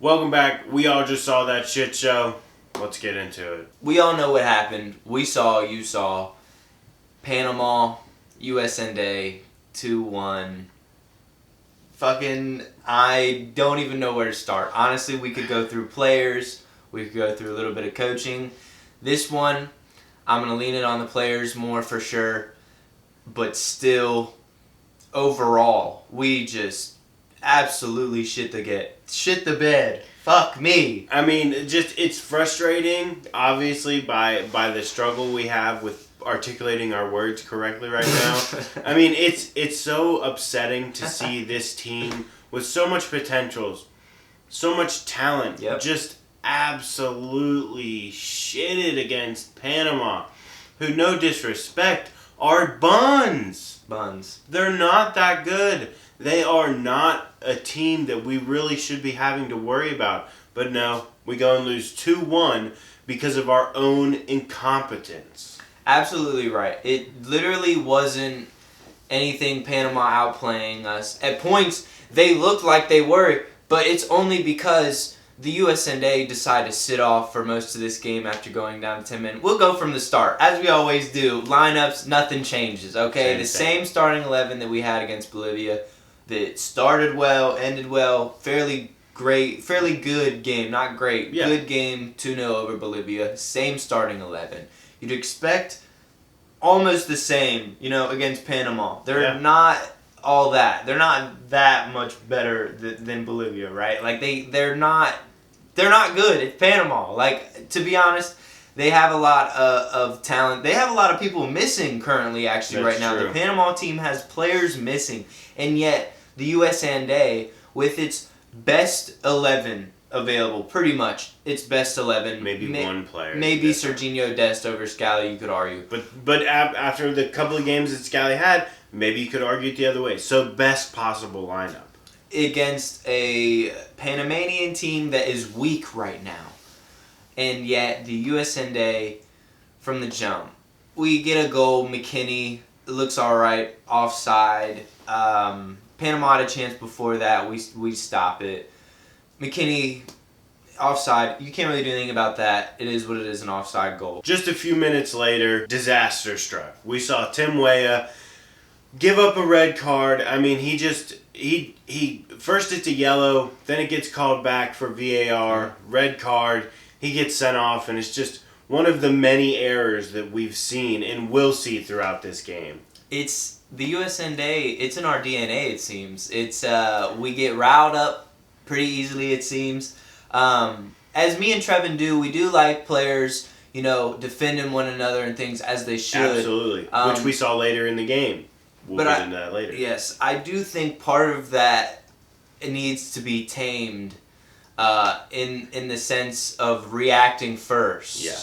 Welcome back. We all just saw that shit show. Let's get into it. We all know what happened. We saw, you saw. Panama, USA 2-1. Fucking, I don't even know where to start. Honestly, we could go through players. We could go through a little bit of coaching. This one, I'm going to lean it on the players more for sure. But still, overall, we just absolutely shit the bed. Fuck me. I mean, it's frustrating, obviously, by the struggle we have with articulating our words correctly right now. I mean, it's so upsetting to see this team with so much potential, so much talent, just absolutely shitted against Panama, who, no disrespect, are buns. They're not that good. They are not a team that we really should be having to worry about. But no, we go and lose 2-1 because of our own incompetence. Absolutely right. It literally wasn't anything Panama outplaying us. At points, they looked like they were, but it's only because the USA decided to sit off for most of this game after going down 10 men. We'll go from the start. As we always do, lineups, nothing changes, okay? Same starting 11 that we had against Bolivia. That started well, ended well, fairly good game, not great, good game, 2-0 over Bolivia, same starting 11. You'd expect almost the same, against Panama. They're not all that. They're not that much better than Bolivia, right? Like, they're not good. It's Panama. Like, to be honest, they have a lot of talent. They have a lot of people missing currently, actually, right now. The Panama team has players missing, and yet the USA, with its best 11 available, pretty much its best 11. Maybe one player. Maybe Serginho Dest over Scally, you could argue. But after the couple of games that Scally had, maybe you could argue it the other way. So best possible lineup. Against a Panamanian team that is weak right now. And yet the USA, from the jump, we get a goal. McKinney looks all right, offside. Panama had a chance before that. We stop it. McKinney, offside. You can't really do anything about that. It is what it is, an offside goal. Just a few minutes later, disaster struck. We saw Tim Weah give up a red card. I mean, he first it's a yellow, then it gets called back for VAR, red card. He gets sent off, and it's just one of the many errors that we've seen and will see throughout this game. It's the USA. It's in our DNA. It seems. It's we get riled up pretty easily. It seems. As me and Trevin do, we do like players, defending one another and things as they should. Absolutely, which we saw later in the game. We'll get into that later. Yes, I do think part of that needs to be tamed, in the sense of reacting first. Yeah.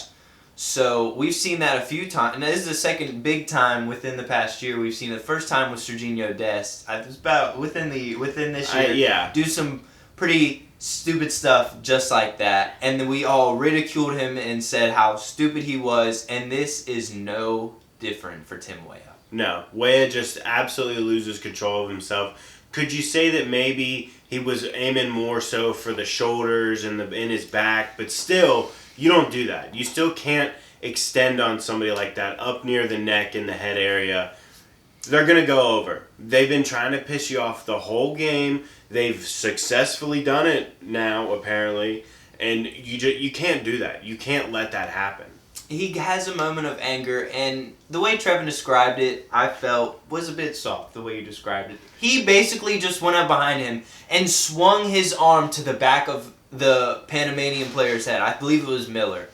So we've seen that a few times, and this is the second big time within the past year. We've seen the first time with Serginho Dest. It was about within this year. Do some pretty stupid stuff just like that, and then we all ridiculed him and said how stupid he was. And this is no different for Tim Weah. No, Weah just absolutely loses control of himself. Could you say that maybe he was aiming more so for the shoulders and in his back, but still? You don't do that. You still can't extend on somebody like that up near the neck and the head area. They're going to go over. They've been trying to piss you off the whole game. They've successfully done it now, apparently. And you can't do that. You can't let that happen. He has a moment of anger, and the way Trevin described it, I felt, was a bit soft, the way you described it. He basically just went up behind him and swung his arm to the back of the Panamanian player's head. I believe it was Miller.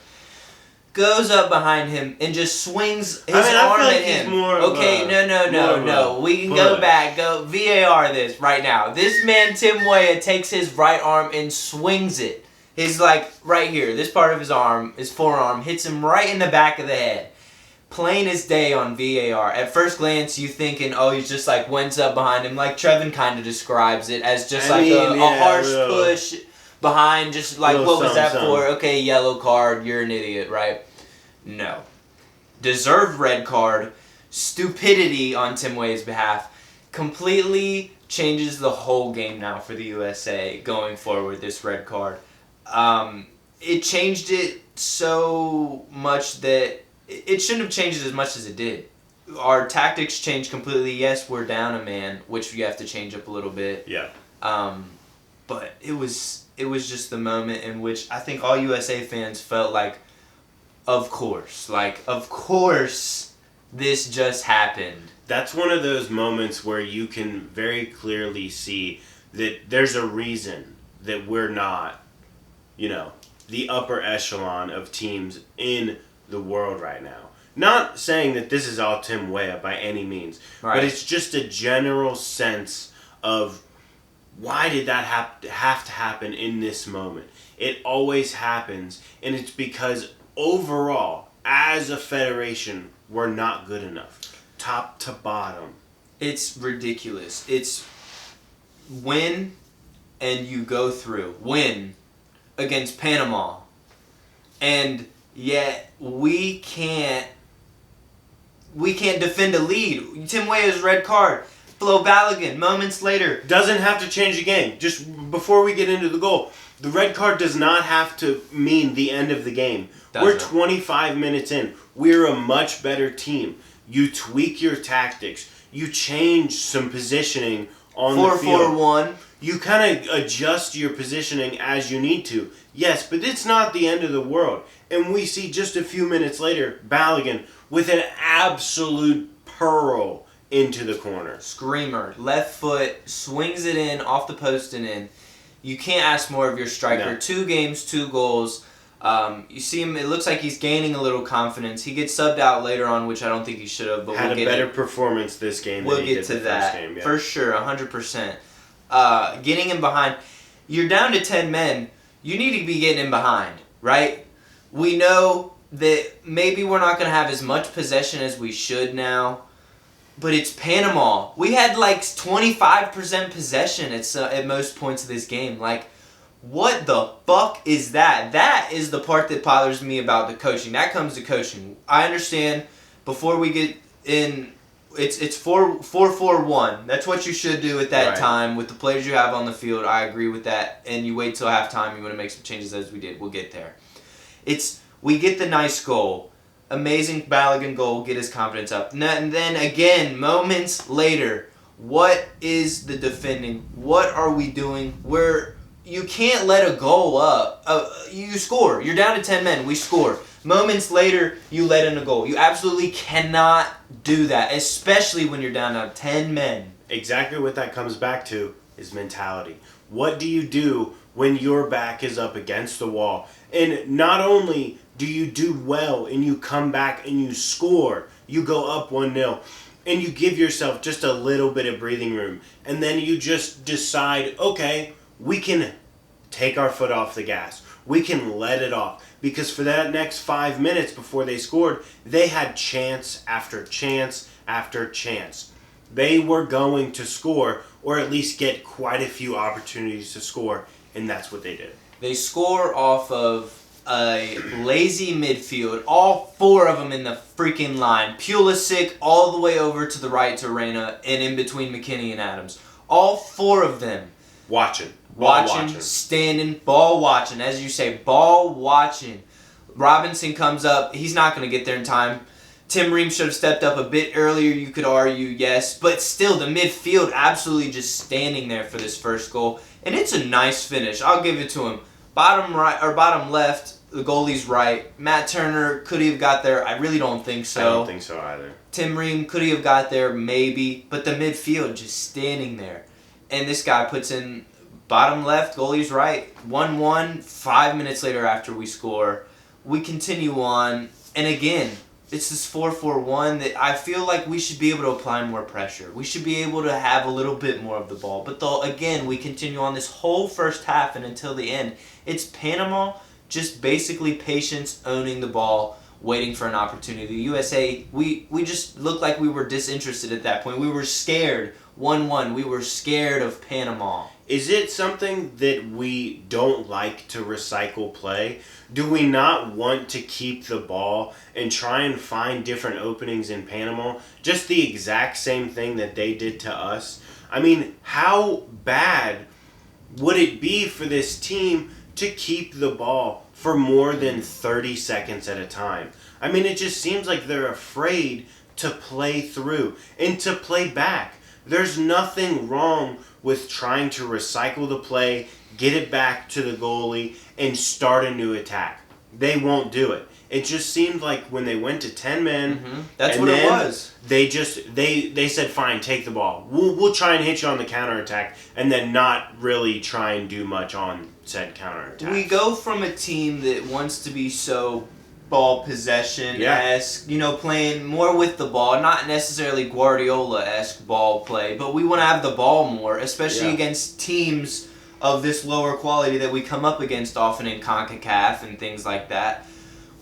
Goes up behind him and just swings his arm at him. No. We can go back. Go VAR this right now. This man, Tim Weah, takes his right arm and swings it. His, right here, this part of his arm, his forearm, hits him right in the back of the head. Plain as day on VAR. At first glance, you thinking, he's just, went up behind him. Like Trevin kind of describes it as just a harsh push behind, just what was that for? Okay, yellow card, you're an idiot, right? No. Deserved red card, stupidity on Tim Weah's behalf, completely changes the whole game now for the USA going forward, this red card. It changed it so much that it shouldn't have changed it as much as it did. Our tactics changed completely. Yes, we're down a man, which you have to change up a little bit. Yeah. But it was just the moment in which I think all USA fans felt like, of course, this just happened. That's one of those moments where you can very clearly see that there's a reason that we're not, the upper echelon of teams in the world right now. Not saying that this is all Tim Weah by any means, right. But it's just a general sense of why did that have to happen in this moment? It always happens, and it's because overall, as a federation, we're not good enough, top to bottom. It's ridiculous. It's win and you go through. Win against Panama. And yet we can't defend a lead. Tim Weah's red card. Flo Balogun, moments later. Doesn't have to change the game. Just before we get into the goal, the red card does not have to mean the end of the game. We're 25 minutes in. We're a much better team. You tweak your tactics. You change some positioning on the field. 4-4-1. You kind of adjust your positioning as you need to. Yes, but it's not the end of the world. And we see just a few minutes later, Balogun with an absolute pearl into the corner. Screamer. Left foot, swings it in, off the post and in. You can't ask more of your striker. No. 2 games, 2 goals. You see him, it looks like he's gaining a little confidence. He gets subbed out later on, which I don't think he should have. But Had a better performance this game than he did the first game. Yeah. For sure, 100%. Getting him behind. You're down to 10 men. You need to be getting him behind, right? We know that maybe we're not going to have as much possession as we should now. But it's Panama. We had like 25% possession at most points of this game. Like, what the fuck is that? That is the part that bothers me about the coaching. That comes to coaching. I understand before we get in, it's 4-4-1. That's what you should do at that time with the players you have on the field. I agree with that. And you wait till halftime. You want to make some changes as we did. We'll get there. We get the nice goal. Amazing Balogun goal, get his confidence up. And then again, moments later, what is the defending? What are we doing? Where you can't let a goal up. You score. You're down to 10 men. We score. Moments later, you let in a goal. You absolutely cannot do that, especially when you're down to 10 men. Exactly what that comes back to is mentality. What do you do when your back is up against the wall? And not only do you do well and you come back and you score, you go up 1-0, and you give yourself just a little bit of breathing room. And then you just decide, okay, we can take our foot off the gas. We can let it off. Because for that next 5 minutes before they scored, they had chance after chance after chance. They were going to score, or at least get quite a few opportunities to score, and that's what they did. They score off of a lazy midfield, all 4 of them in the freaking line. Pulisic all the way over to the right to Reyna, and in between McKinney and Adams. All 4 of them. Watching, standing, ball watching. As you say, ball watching. Robinson comes up. He's not going to get there in time. Tim Ream should have stepped up a bit earlier, you could argue, yes. But still, the midfield absolutely just standing there for this first goal. And it's a nice finish. I'll give it to him. Bottom right or bottom left, the goalie's right. Matt Turner, could he have got there? I really don't think so. I don't think so either. Tim Ream, could he have got there? Maybe. But the midfield just standing there. And this guy puts in bottom left, goalie's right. 1-1, 5 minutes later after we score. We continue on. And again, it's this 4-4-1 that I feel like we should be able to apply more pressure. We should be able to have a little bit more of the ball. But again, we continue on this whole first half and until the end. It's Panama just basically patience, owning the ball, waiting for an opportunity. The USA, we just looked like we were disinterested at that point. We were scared. 1-1. We were scared of Panama. Is it something that we don't like to recycle play? Do we not want to keep the ball and try and find different openings in Panama? Just the exact same thing that they did to us? I mean, how bad would it be for this team to keep the ball for more than 30 seconds at a time? I mean, it just seems like they're afraid to play through and to play back. There's nothing wrong with trying to recycle the play, get it back to the goalie, and start a new attack. They won't do it. It just seemed like when they went to 10 men, that's what it was. They just they said, "Fine, take the ball. We'll try and hit you on the counterattack," and then not really try and do much on said counterattack. We go from a team that wants to be so ball possession-esque, playing more with the ball, not necessarily Guardiola-esque ball play, but we want to have the ball more, especially against teams of this lower quality that we come up against often in CONCACAF and things like that.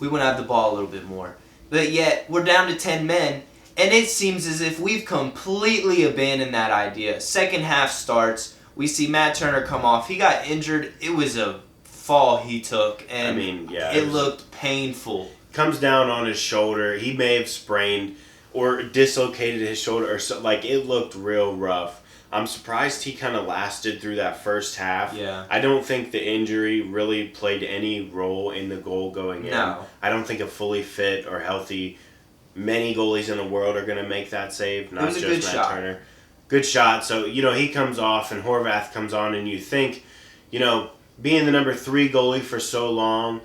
We want to have the ball a little bit more. But yet, we're down to 10 men, and it seems as if we've completely abandoned that idea. Second half starts, we see Matt Turner come off. He got injured. It was a fall he took, and it looked painful. Comes down on his shoulder. He may have sprained or dislocated his shoulder, or so. Like, it looked real rough. I'm surprised he kind of lasted through that first half. Yeah. I don't think the injury really played any role in the goal going in. No. I don't think a fully fit or healthy, many goalies in the world are going to make that save, not just Matt Turner. Good shot. So, he comes off and Horvath comes on, and you think, being the number 3 goalie for so long,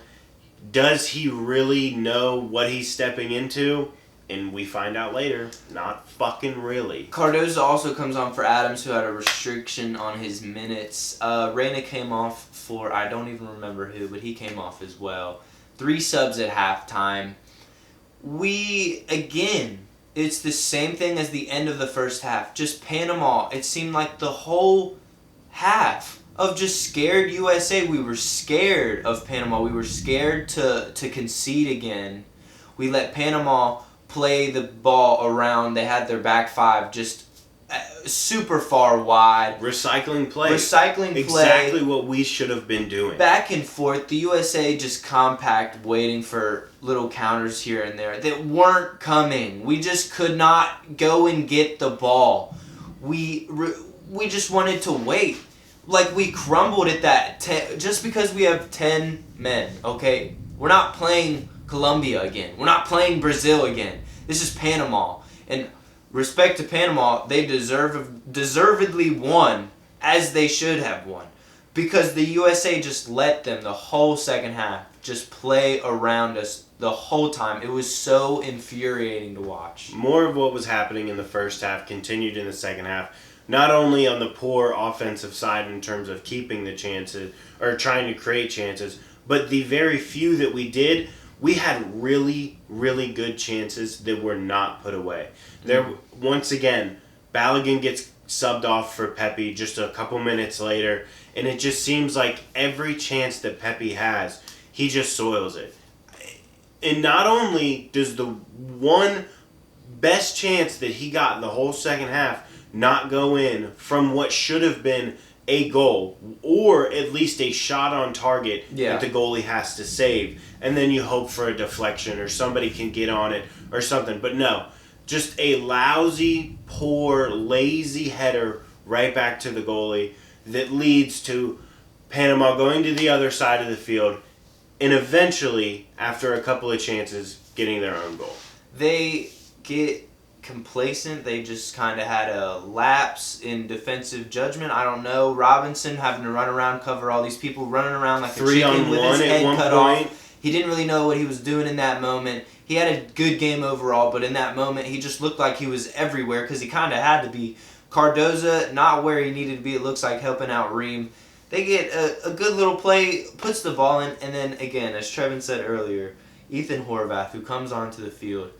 does he really know what he's stepping into? And we find out later, not fucking really. Cardozo also comes on for Adams, who had a restriction on his minutes. Reyna came off for, I don't even remember who, but he came off as well. 3 subs at halftime. It's the same thing as the end of the first half. Just Panama, it seemed like the whole half of just scared USA. We were scared of Panama. We were scared to concede again. We let Panama play the ball around. They had their back 5 just super far wide. Recycling play. Exactly what we should have been doing. Back and forth. The USA just compact, waiting for little counters here and there that weren't coming. We just could not go and get the ball. We just wanted to wait. Like, we crumbled at that just because we have 10 men, okay? We're not playing Colombia again. We're not playing Brazil again. This is Panama. And respect to Panama, they deservedly won, as they should have won. Because the USA just let them, the whole second half, just play around us the whole time. It was so infuriating to watch. More of what was happening in the first half continued in the second half. Not only on the poor offensive side in terms of keeping the chances or trying to create chances, but the very few that we did, we had really, really good chances that were not put away. Once again, Balogun gets subbed off for Pepe just a couple minutes later, and it just seems like every chance that Pepe has, he just soils it. And not only does the one best chance that he got in the whole second half not go in from what should have been a goal or at least a shot on target that the goalie has to save, and then you hope for a deflection or somebody can get on it or something. But no, just a lousy, poor, lazy header right back to the goalie that leads to Panama going to the other side of the field and eventually, after a couple of chances, getting their own goal. They get complacent. They just kind of had a lapse in defensive judgment. I don't know. Robinson having to run around, cover all these people, running around like a chicken with his head cut off. He didn't really know what he was doing in that moment. He had a good game overall, but in that moment, he just looked like he was everywhere because he kind of had to be. Cardozo, not where he needed to be, it looks like, helping out Ream. They get a good little play, puts the ball in, and then, again, as Trevin said earlier, Ethan Horvath, who comes onto the field.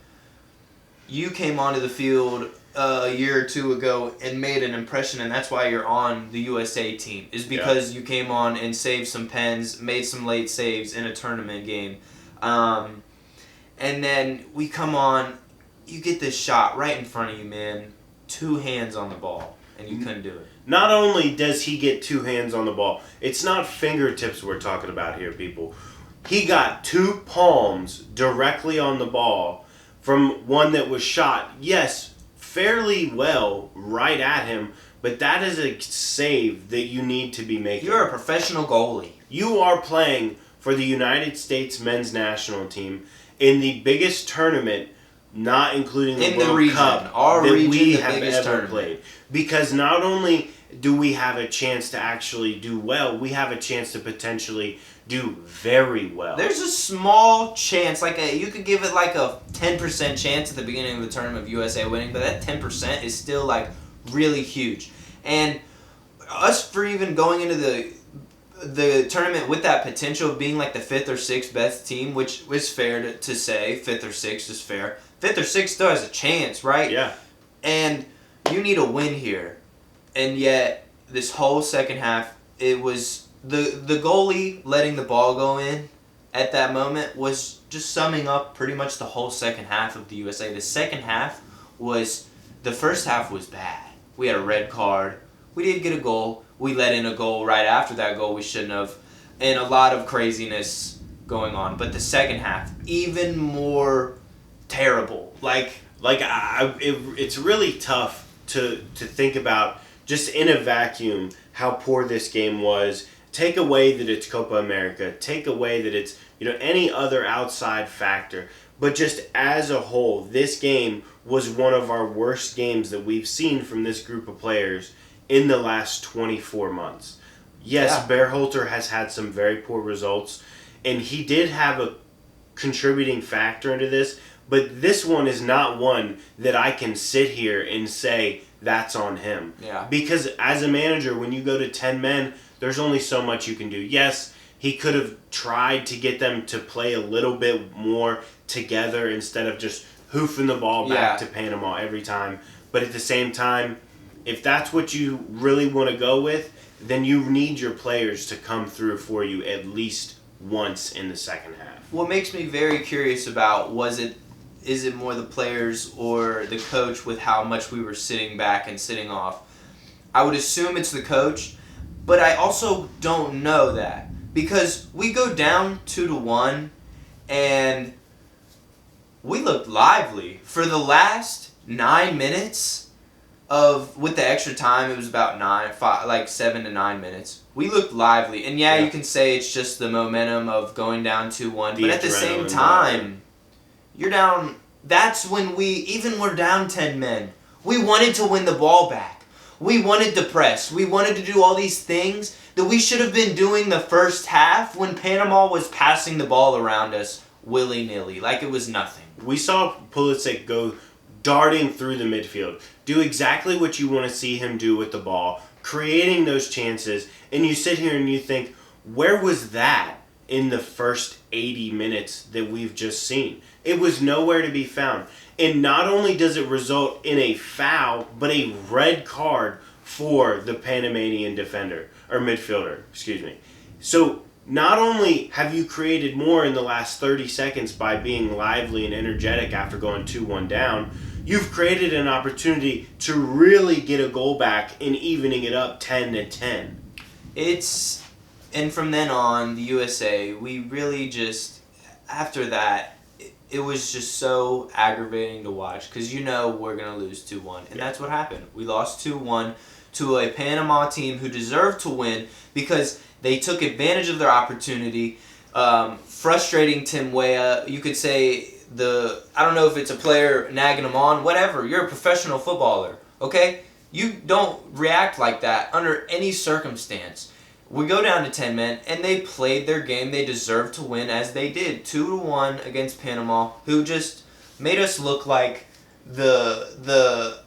You came onto the field a year or two ago and made an impression, and that's why you're on the USA team, is because you came on and saved some pens, made some late saves in a tournament game. And then we come on, you get this shot right in front of you, man. 2 hands on the ball. and you couldn't do it. Not only does he get 2 hands on the ball, it's not fingertips we're talking about here, people. He got 2 palms directly on the ball from one that was shot, yes, fairly well right at him, but that is a save that you need to be making. You're a professional goalie. You are playing for the United States men's national team in the biggest tournament, not including the World Cup, that we have ever played. Because not only do we have a chance to actually do well, we have a chance to potentially do very well. There's a small chance, you could give it like a 10% chance at the beginning of the tournament of USA winning, but that 10% is still like really huge. And us for even going into the tournament with that potential of being like the 5th or 6th best team, which is fair to say, 5th or 6th is fair. 5th or 6th still has a chance, right? Yeah. And you need a win here. And yet, this whole second half, it was the goalie letting the ball go in at that moment was just summing up pretty much the whole second half of the USA. The second half the first half was bad. We had a red card. We did get a goal. We let in a goal right after that goal we shouldn't have. And a lot of craziness going on. But the second half, even more terrible. It's really tough to think about just in a vacuum how poor this game was. Take away that it's Copa America. Take away that it's any other outside factor. But just as a whole, this game was one of our worst games that we've seen from this group of players in the last 24 months. Yes, Berhalter has had some very poor results, and he did have a contributing factor into this, but this one is not one that I can sit here and say that's on him. Yeah. Because as a manager, when you go to 10 men, there's only so much you can do. Yes, he could have tried to get them to play a little bit more together instead of just hoofing the ball back to Panama every time. But at the same time, if that's what you really want to go with, then you need your players to come through for you at least once in the second half. What makes me very curious about is it more the players or the coach with how much we were sitting back and sitting off? I would assume it's the coach, but I also don't know that. Because we go down 2-1, and we looked lively. For the last 9 minutes with the extra time, it was about 7 to 9 minutes. We looked lively. And you can say it's just the momentum of going down 2-1. But at the same time, you're down. That's when we're down 10 men. We wanted to win the ball back. We wanted to press. We wanted to do all these things that we should have been doing the first half when Panama was passing the ball around us willy-nilly, like it was nothing. We saw Pulisic go darting through the midfield, do exactly what you want to see him do with the ball, creating those chances, and you sit here and you think, where was that in the first 80 minutes that we've just seen? It was nowhere to be found. And not only does it result in a foul, but a red card for the Panamanian midfielder, excuse me. So not only have you created more in the last 30 seconds by being lively and energetic after going 2-1 down, you've created an opportunity to really get a goal back and evening it up 10-10. And from then on, the USA, we really just, after that, it was just so aggravating to watch because we're going to lose 2-1. And that's what happened. We lost 2-1 to a Panama team who deserved to win because they took advantage of their opportunity, frustrating Tim Weah. You could say I don't know if it's a player nagging him on, whatever. You're a professional footballer, okay? You don't react like that under any circumstance. We go down to 10 men, and they played their game. They deserved to win, as they did. 2-1 against Panama, who just made us look like the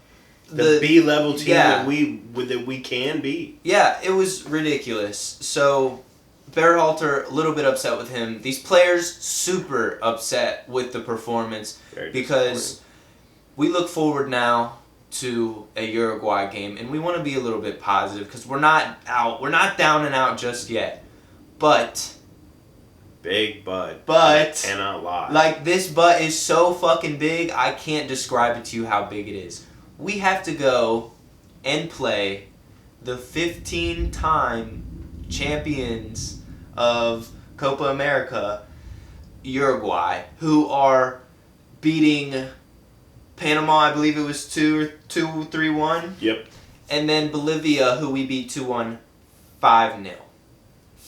B-level team that we can be. Yeah, it was ridiculous. So, Berhalter, a little bit upset with him. These players, super upset with the performance because we look forward now to a Uruguay game, and we want to be a little bit positive because we're not down and out just yet. But big but cannot lie. Like, this but is so fucking big, I can't describe it to you how big it is. We have to go and play the 15-time champions of Copa America, Uruguay, who are beating Panama, I believe it was 3-1. Yep. And then Bolivia, who we beat 2-1, 5-0.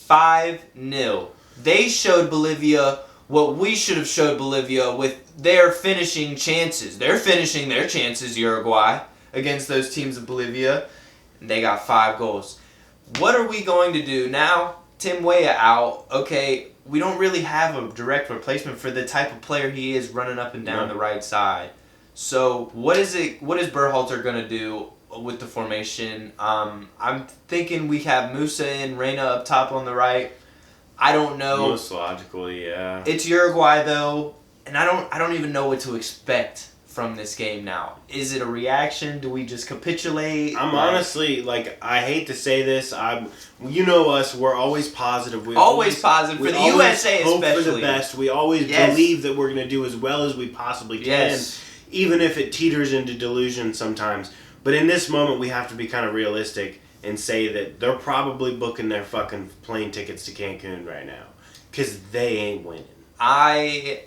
5-0. They showed Bolivia what we should have showed Bolivia with their finishing chances. They're finishing their chances, Uruguay, against those teams of Bolivia. And they got 5 goals. What are we going to do now? Tim Weah out. Okay, we don't really have a direct replacement for the type of player he is running up and down the right side. So what is Berhalter going to do with the formation? I'm thinking we have Musa and Reyna up top on the right. I don't know. Most logically, yeah. It's Uruguay though, and I don't even know what to expect from this game now. Is it a reaction? Do we just capitulate? I'm honestly, I hate to say this. You know us. We're always positive. We always positive for the USA, hope especially. For the best. We always believe that we're going to do as well as we possibly can, even if it teeters into delusion sometimes. But in this moment, we have to be kind of realistic and say that they're probably booking their fucking plane tickets to Cancun right now because they ain't winning. I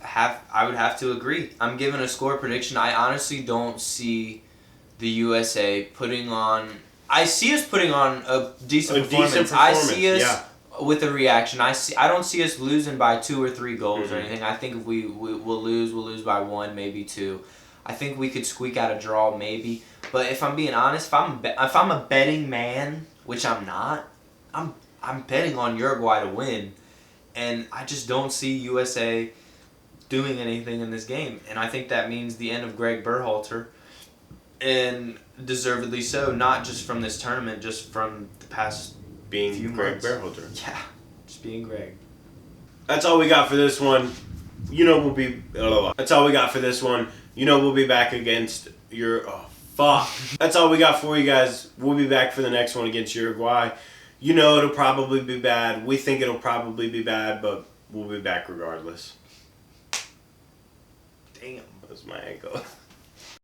would have to agree. I'm giving a score prediction. I honestly don't see the USA putting on... I see us putting on a decent performance. I see us with a reaction. I don't see us losing by 2 or 3 goals or anything. I think if we'll lose by 1, maybe 2. I think we could squeak out a draw, maybe. But if I'm being honest, if I'm a betting man, which I'm not, I'm betting on Uruguay to win, and I just don't see USA doing anything in this game, and I think that means the end of Greg Berhalter, and deservedly so. Not just from this tournament, just from the past being few Greg months. Berhalter. Yeah, just being Greg. That's all we got for this one. That's all we got for this one. We'll be back against That's all we got for you guys. We'll be back for the next one against Uruguay. It'll probably be bad. We think it'll probably be bad, but we'll be back regardless. Damn, that was my ankle.